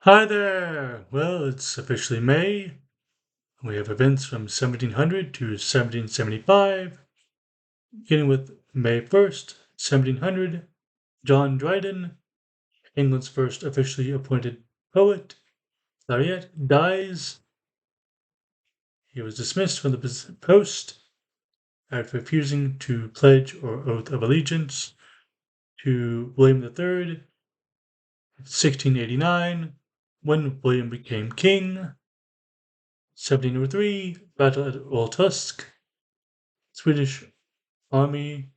Hi there! Well, it's officially May. We have events from 1700 to 1775, beginning with May 1st, 1700. John Dryden, England's first officially appointed poet, laureate, dies. He was dismissed from the post after refusing to pledge or oath of allegiance to William III in 1689, when William became king. 1703, Battle at Old Tusk. Swedish army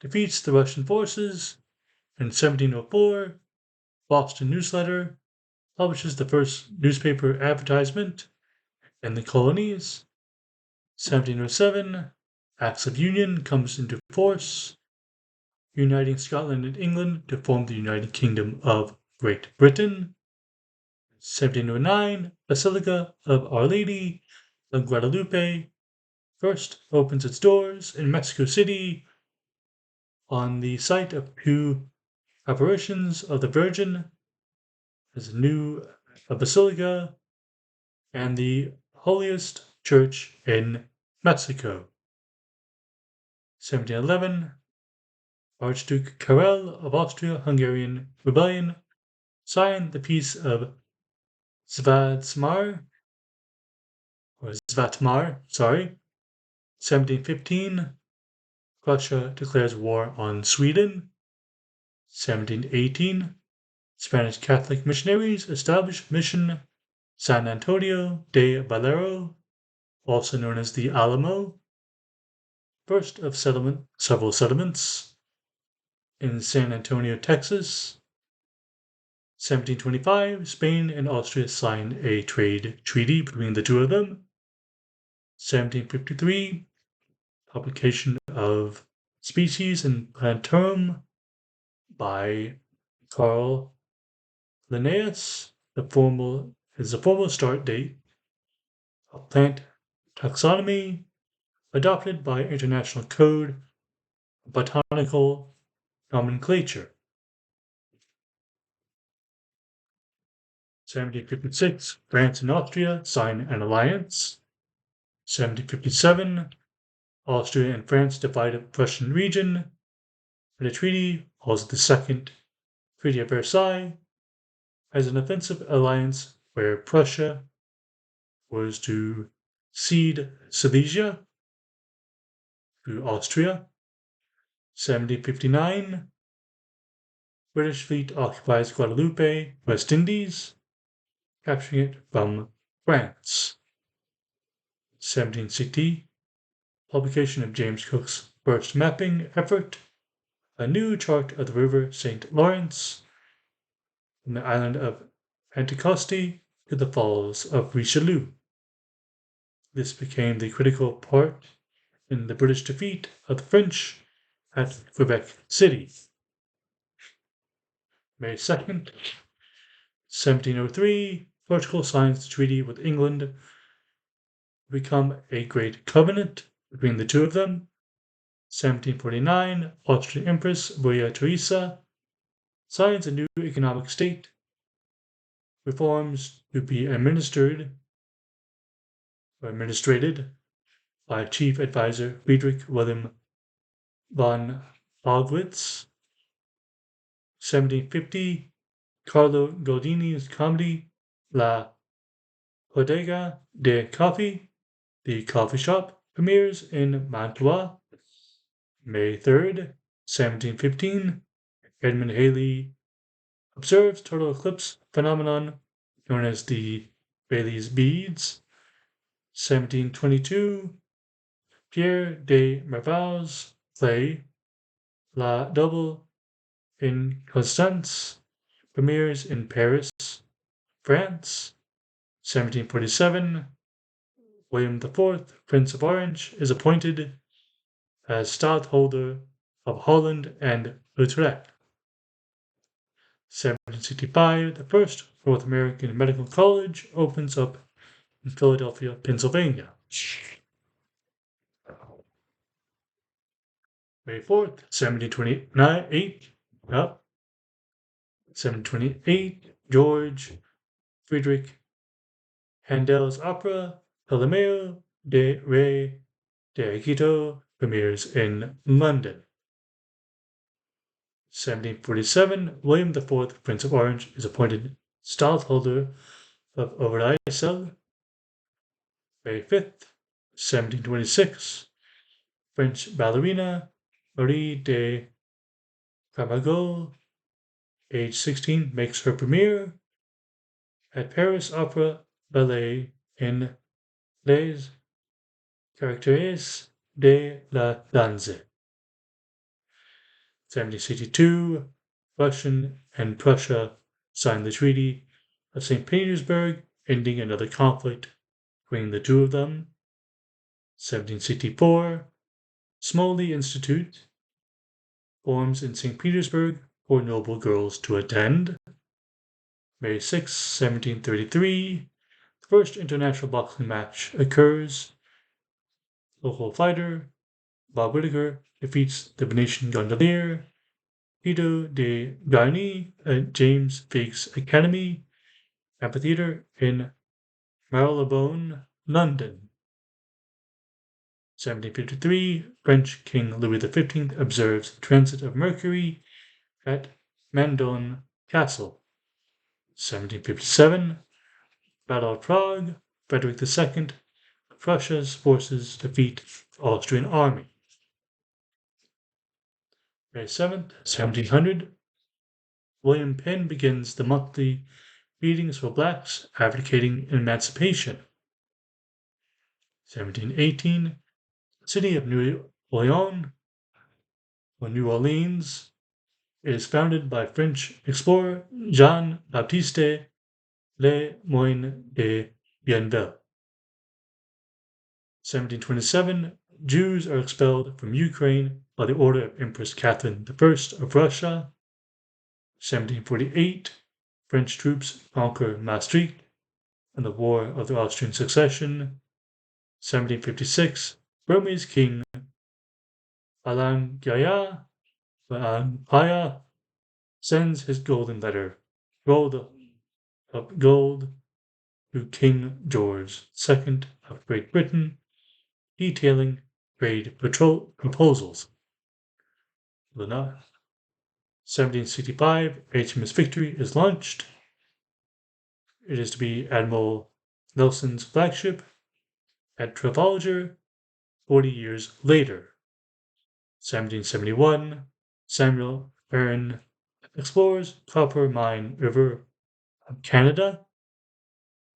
defeats the Russian forces. In 1704, Boston Newsletter publishes the first newspaper advertisement in the colonies. 1707, Acts of Union comes into force, uniting Scotland and England to form the United Kingdom of Great Britain. 1709, Basilica of Our Lady of Guadalupe first opens its doors in Mexico City on the site of two apparitions of the Virgin as a new basilica and the holiest church in Mexico. 1711, Archduke Karel of Austria-Hungarian rebellion signed the Peace of Svatmar, 1715, Russia declares war on Sweden. 1718, Spanish Catholic missionaries establish Mission San Antonio de Valero, also known as the Alamo, first of several settlements in San Antonio, Texas. 1725, Spain and Austria sign a trade treaty between the two of them. 1753, publication of Species and Plantarum by Carl Linnaeus. The formal start date of plant taxonomy adopted by International Code of Botanical Nomenclature. 1756, France and Austria sign an alliance. 1757, Austria and France divide a Prussian region in a treaty called the Second Treaty of Versailles as an offensive alliance where Prussia was to cede Silesia to Austria. 1759, British fleet occupies Guadeloupe, West Indies, capturing it from France. 1760, publication of James Cook's first mapping effort, a new chart of the river St. Lawrence, from the island of Anticosti to the falls of Richelieu. This became the critical part in the British defeat of the French at Quebec City. May 2nd, 1703, Portugal signs the treaty with England to become a great covenant between the two of them. 1749, Austrian Empress Maria Theresa signs a new economic state, reforms to be administrated by Chief Advisor Friedrich Wilhelm von Clausewitz. 1750, Carlo Goldini's comedy La Bodega de Coffee, the coffee shop, premieres in Mantua. May 3rd, 1715, Edmund Halley observes total eclipse phenomenon known as the Baily's Beads. 1722, Pierre de Marval's play La Double in Constance premieres in Paris, France. 1747, William IV, Prince of Orange, is appointed as stadtholder of Holland and Utrecht. 1765, the first North American Medical College opens up in Philadelphia, Pennsylvania. May 4th, 1728, George Friedrich Handel's opera Ptolomeo de Re de Quito premieres in London. 1747, William IV, Prince of Orange, is appointed stadtholder of Overijssel. May 5th, 1726, French ballerina Marie de Camargo, age 16, makes her premiere at Paris Opera Ballet in Les Caractères de la Danse. 1762, Russian and Prussia signed the Treaty of St. Petersburg, ending another conflict between the two of them. 1764, Smolny Institute forms in St. Petersburg for noble girls to attend. May 6, 1733, the first international boxing match occurs. Local fighter Bob Whittaker defeats the Venetian gondolier Guido de Garni at James Figg's Academy Amphitheatre in Marylebone, London. 1753, French King Louis XV observes the transit of Mercury at Mandon Castle. 1757, Battle of Prague, Frederick II, Prussia's forces defeat the Austrian army. May 7th, 1700, William Penn begins the monthly meetings for blacks advocating emancipation. 1718, city of New Orleans, or New Orleans, is founded by French explorer Jean-Baptiste Le Moyne de Bienville. 1727, Jews are expelled from Ukraine by the order of Empress Catherine I of Russia. 1748, French troops conquer Maastricht in the War of the Austrian Succession. 1756, Burmese king Alan Gaya sends his golden letter, rolled of gold, to King George II of Great Britain, detailing trade proposals. 1765, HMS Victory is launched. It is to be Admiral Nelson's flagship at Trafalgar 40 years later. 1771, Samuel Hearne explores Copper Mine River of Canada.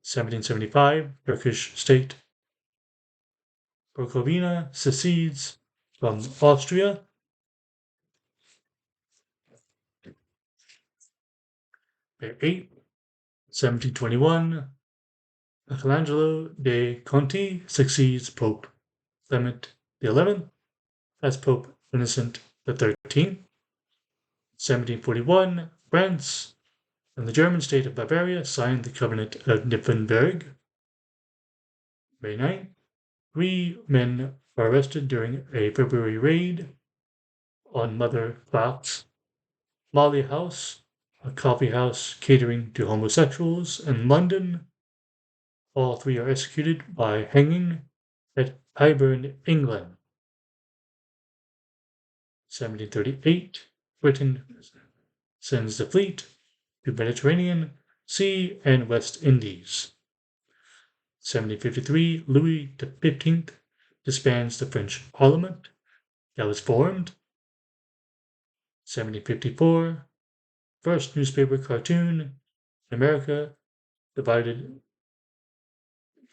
1775, Turkish state Bukovina secedes from Austria. 8, 1721, Michelangelo de Conti succeeds Pope Clement XI as Pope Innocent XIII. 1741, France and the German state of Bavaria signed the Covenant of Nippenberg. May 9, 3 men are arrested during a February raid on Mother Clark's Molly House, a coffee house catering to homosexuals in London. All 3 are executed by hanging at Tyburn, England. 1738, Britain sends the fleet to Mediterranean Sea and West Indies. 1753, Louis XV disbands the French Parliament that was formed. 1754, first newspaper cartoon in America divided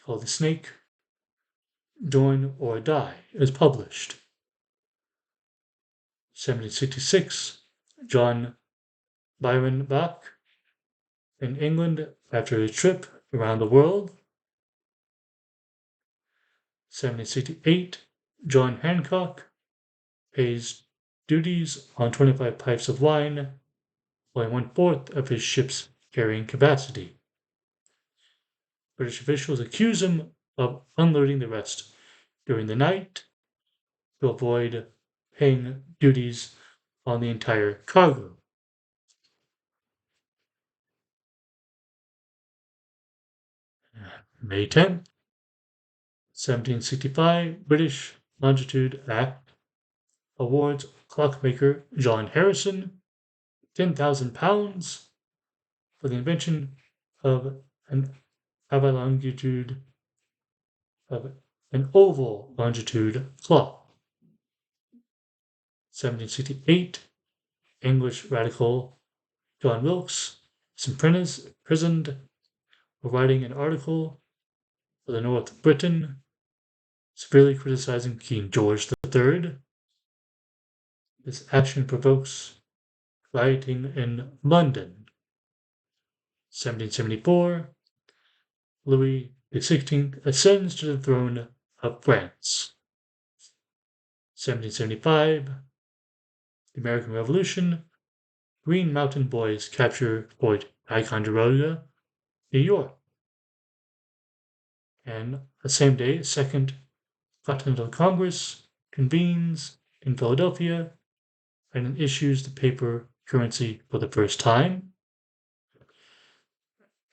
called The Snake, Join or Die is published. 1766, John Byron Bach in England after a trip around the world. 1768, John Hancock pays duties on 25 pipes of wine, only 1/4 of his ship's carrying capacity. British officials accuse him of unloading the rest during the night to avoid paying duties on the entire cargo. May 10th, 1765, British Longitude Act awards clockmaker John Harrison £10,000 for the invention of an longitude of an oval longitude clock. 1768, English radical John Wilkes is imprisoned for writing an article for the North Briton, severely criticizing King George III. This action provokes rioting in London. 1774, Louis XVI ascends to the throne of France. 1775, the American Revolution, Green Mountain Boys capture Fort Ticonderoga, New York. And the same day, Second Continental Congress convenes in Philadelphia and issues the paper currency for the first time.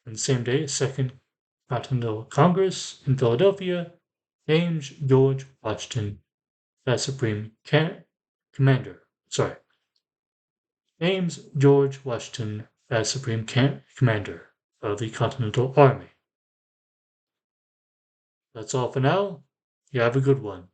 And the same day, Second Continental Congress in Philadelphia names George Washington as Supreme Commander. Names George Washington as Supreme Commander of the Continental Army. That's all for now. You have a good one.